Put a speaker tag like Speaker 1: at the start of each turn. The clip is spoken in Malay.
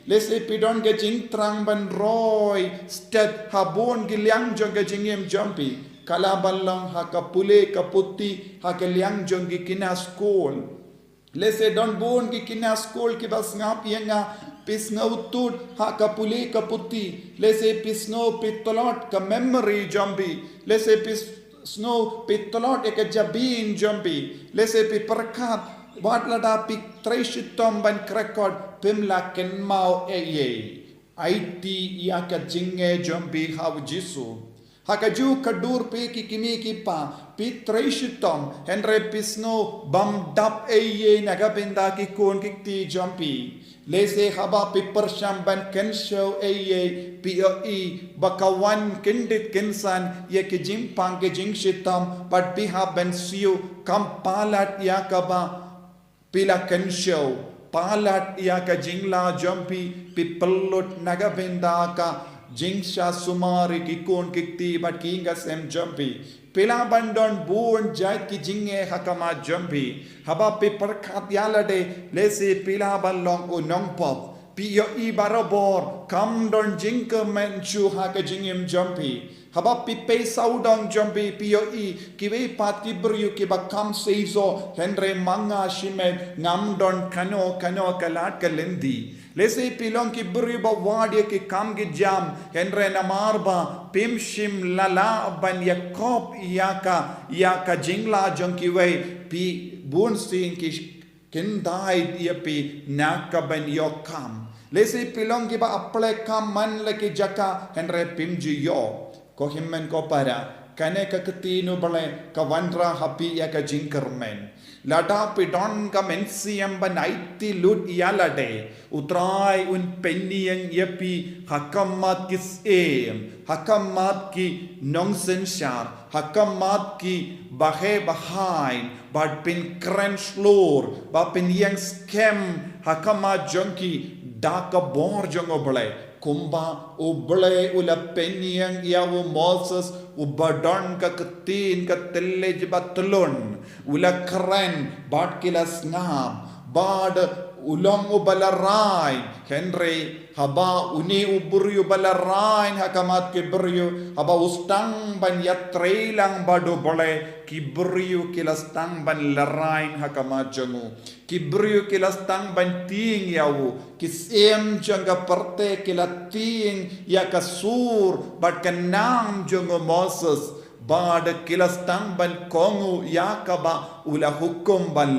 Speaker 1: Lese pidon ke jing trang ban roy stet habon giliang jong ke jingem jampi. Kala ballang ha kapule kaputi ha ke liang jong ki kina school. Lese don bon ki kina school ki bas ngap yenga pis ngautut ha kapule kaputi. Lese pis no pitolot ka memory jambi. Lese pis snow pitolot ek jabin jambi. Lese pi perkat wat lada pik treshitom ban krekod pimla ken mau eye IT ya ka jinge jambi hav jisu hakaju kadur pe ki kimi ki pa pi treshitom henre pisno bam dap eye naga benda ki kon ki ti jambi lese haba pi persham ban ken show eye POE bakawan kendit kensan ye ki jim pang ke jing shitam but bi ha ben siu kampalat ya kaba pila ken show palat ya ka jingla jampi pipellut naga benda ka jingsha sumari ki kon kikti but kinga sem jampi pila bandon buon jait ki jinge hakama jampi haba pe perkhat yalade lese pila ballong unong pop POE barabor kam don jingka menchu haka jingem jampi haba pipe saudang jambi POE kiwe pati beryu kiba kam seizo henre manga shimet ngam don kano kalat kalendi lese pilong ki beryu ba wadya ki kam ki jam henre namarba pim shim lala ban yakop yaka jingla jong kiwe pi bun sin ki kendai dia pi naka ban yokam lese pilong kiba aple kam man leki jaka henre pim yo ko himmen ko para kane ka ketinu bale ka wandra happy ya ka jinkermen lada pidon ka mensiam banaiti lut yalade utrai un pennieng yepi hakamat kis hakamat ki nonsensar hakamat ki bahe bahain bad pin crunch lor ba pin yang scam hakamat jonki daka bor jongo bale kumba ubale ula penyang yawo Moses ubadon ka ketin ka telej batlon ula keren bad kilas ngam bad ulong ubalarai Henry haba uni uburyu balarain hakamat kibryu haba ustang ban yatreilang bado bole kibryu kilastang ban larain hakamat jangu kibryu kilastang ban ting yawu kisem janga parte kilating ya kasur bad kanam jangu Moses bad kilastang ban kongu yakaba ula hukum ban